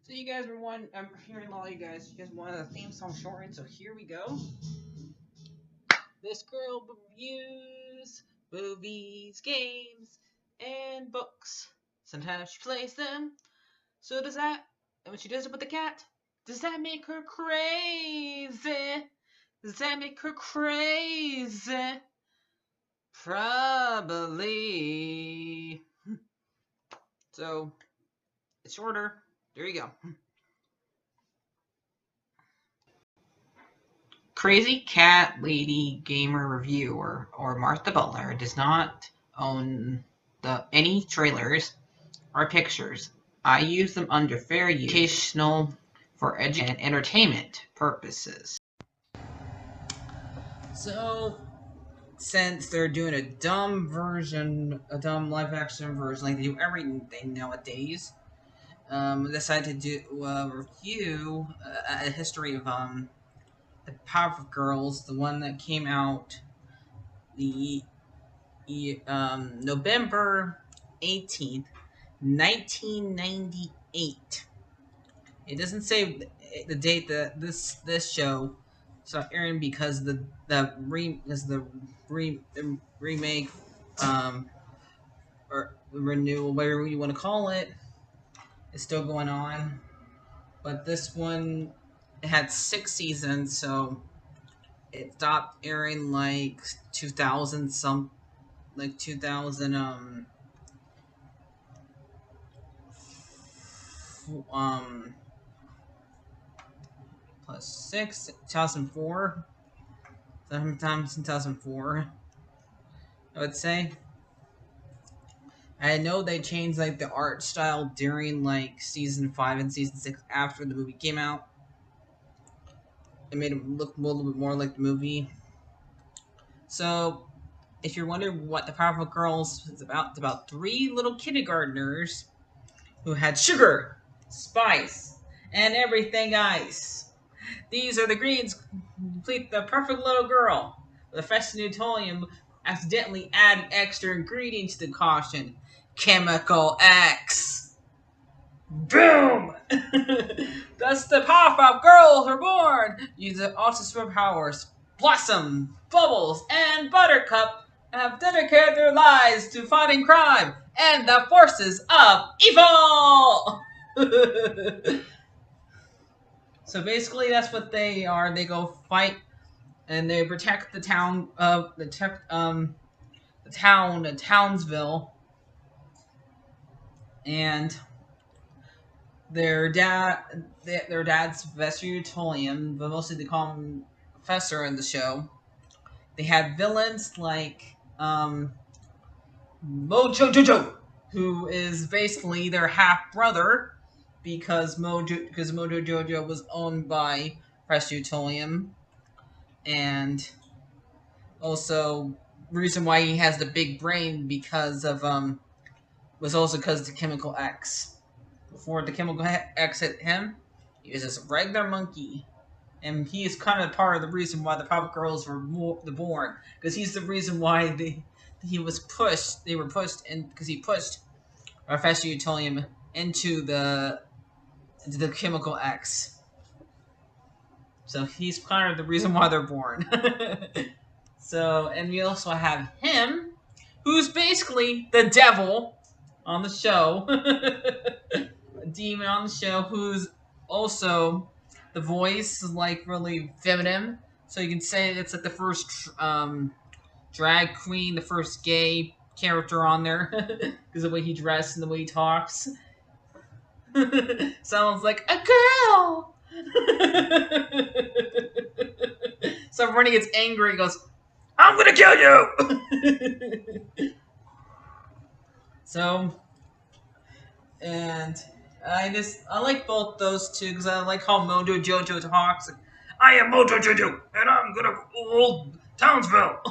So you guys were one. I'm hearing a lot of you guys. You guys wanted a theme song shortened, so here we go. This girl reviews movies, games, and books. Sometimes she plays them. So does that? And when she does it with the cat, does that make her crazy? Does that make her crazy? Probably. So it's shorter. There you go. CrazyCatLady Gamer Reviewer or Martha Butler does not own any trailers or pictures. I use them under fair use, educational, for education and entertainment purposes. So, since they're doing a dumb live action version, like they do everything nowadays, I decided to do a review, a history of the Powerpuff Girls, the one that came out the November 18th, 1998. It doesn't say the date that this show started airing because the remake or renewal, whatever you want to call it, is still going on. But this one, it had 6 seasons, so it stopped airing like 2000 some, like 2000 um plus 6, 2004, sometimes 2004, I would say. I know they changed like the art style during like season 5 and season 6 after the movie came out. It made it look a little bit more like the movie. So, if you're wondering what the Powerpuff Girls is about, it's about 3 little kindergartners who had sugar, spice, and everything ice. These are the greens complete the perfect little girl. The fresh Newtonium accidentally added extra ingredients to the caution. Chemical X. Boom! Thus the Powerpuff Girls were born. Using awesome superpowers. Blossom, Bubbles, and Buttercup have dedicated their lives to fighting crime and the forces of evil. So basically, that's what they are. They go fight and they protect the town of Townsville, and their dad's Professor Utolium, but mostly they call him Professor in the show. They had villains like Mojo Jojo, who is basically their half brother because Mojo Jojo was owned by Professor Utolium, and also reason why he has the big brain because of was also because of the chemical X. Before the chemical X hit him, he was just a regular monkey, and he is kind of part of the reason why the Powerpuff Girls were born, because he's the reason why he was pushed. They were pushed in because he pushed Professor Utolium into the chemical X. So he's kind of the reason why they're born. So, and we also have him, who's basically the devil on the show. A demon on the show who's also the voice is like really feminine. So you can say it's like the first drag queen, the first gay character on there because the way he dressed and the way he talks. Sounds like a girl. So when he gets angry, he goes, "I'm gonna kill you!" So, and I like both those two because I like how Mojo Jojo talks. Like, I am Mojo Jojo, and I'm gonna rule Townsville.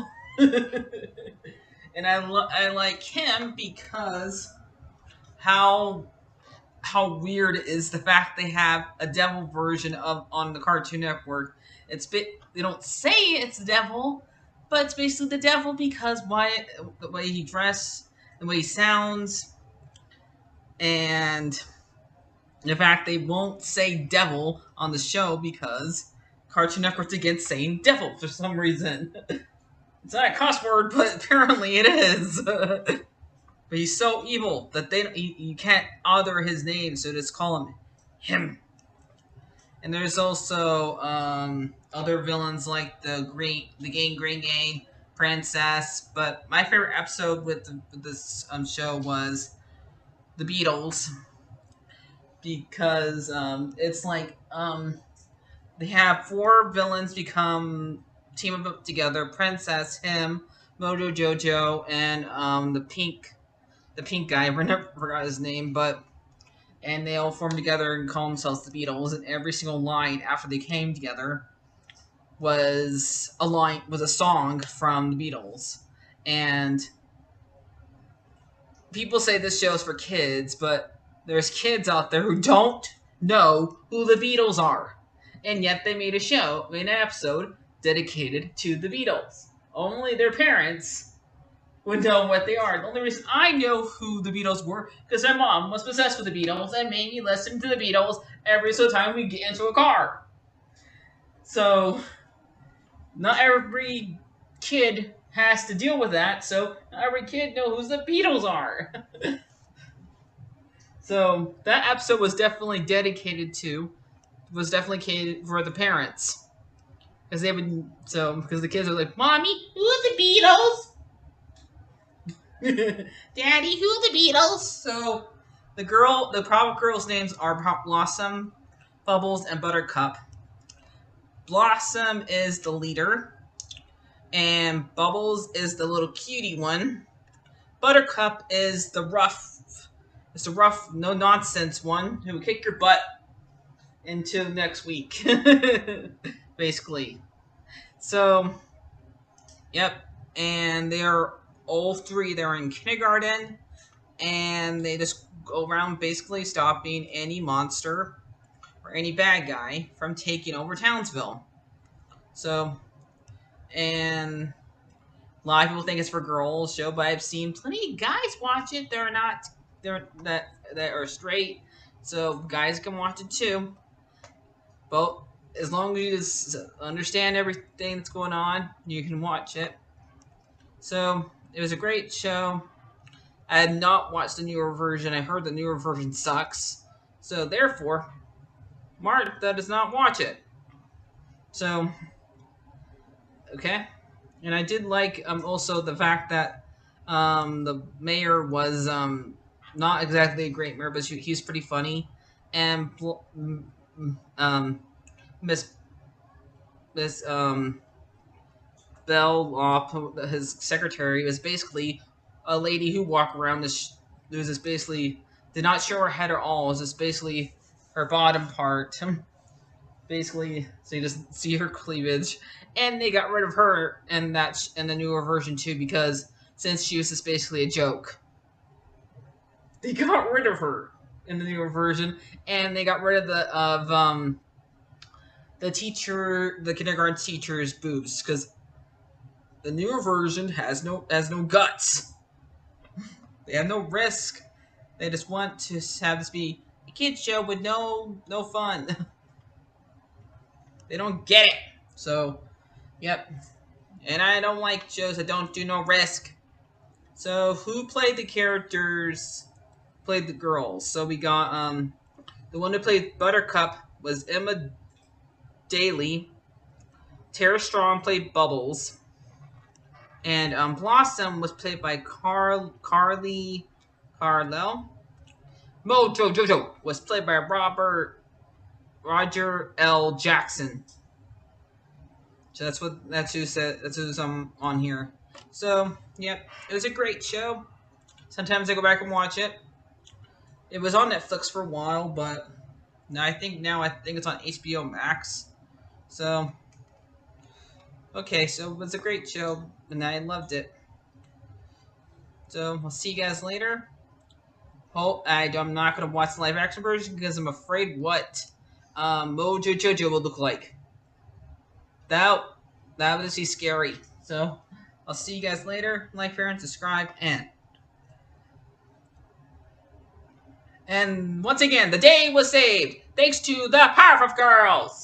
And I like him because how weird is the fact they have a devil version of on the Cartoon Network. They don't say it's the devil, but it's basically the devil because the way he dressed, the way he sounds, and In fact, they won't say devil on the show because Cartoon Network's against saying devil for some reason. It's not a cuss word, but apparently it is. But he's so evil that you can't utter his name, so just call him. And there's also other villains like the Green Gang, Princess. But my favorite episode with this show was the Beatles because it's like they have four villains become team up together: Princess, him, Mojo Jojo, and the pink guy. I never forgot his name, but and they all formed together and call themselves the Beatles. And every single line after they came together was a song from the Beatles. And people say this show is for kids, but there's kids out there who don't know who the Beatles are, and yet they made an episode dedicated to the Beatles. Only their parents would know what they are. The only reason I know who the Beatles were because my mom was possessed with the Beatles and made me listen to the Beatles every single time we get into a car. So, not every kid has to deal with that, so not every kid knows who the Beatles are. So, that episode was definitely catered for the parents. Because because the kids are like, Mommy, who are the Beatles? Daddy, who are the Beatles? So, the Powerpuff Girls' names are Blossom, Bubbles, and Buttercup. Blossom is the leader, and Bubbles is the little cutie one. Buttercup is the rough, no nonsense one who will kick your butt until next week, basically. So, yep, and they're all three. They're in kindergarten, and they just go around basically stopping any monster or any bad guy from taking over Townsville. So, and a lot of people think it's for girls show, but I've seen plenty of guys watch it. That are straight, so guys can watch it too. But as long as you understand everything that's going on, you can watch it. So it was a great show. I had not watched the newer version. I heard the newer version sucks. So therefore, Martha does not watch it. So, okay. And I did like also the fact that the mayor was not exactly a great mayor, but he's pretty funny. And um, Miss Miss Bell, his secretary, was basically a lady who walked around this. It was just basically did not show her head at all. It was just basically her bottom part. Basically, so you just see her cleavage, and they got rid of her in the newer version too because since she was just basically a joke, they got rid of her in the newer version, and they got rid of the kindergarten teacher's boobs because the newer version has no guts. They have no risk. They just want to have this be a kids show with no fun. They don't get it. So, yep. And I don't like shows that don't do no risk. So, who played the characters? Played the girls. So we got the one who played Buttercup was Emma Daly. Tara Strong played Bubbles. And Blossom was played by Carly Carlell. Mojo Jojo was played by Roger L. Jackson. So that's who's on here. So yep, it was a great show. Sometimes I go back and watch it. It was on Netflix for a while, but I think it's on HBO Max. So okay, so it was a great show, and I loved it. So I'll see you guys later. I'm not gonna watch the live action version because I'm afraid what Mojo Jojo will look like. That would just be scary. So I'll see you guys later. Like, share, and subscribe, and And once again, the day was saved thanks to the Powerpuff Girls.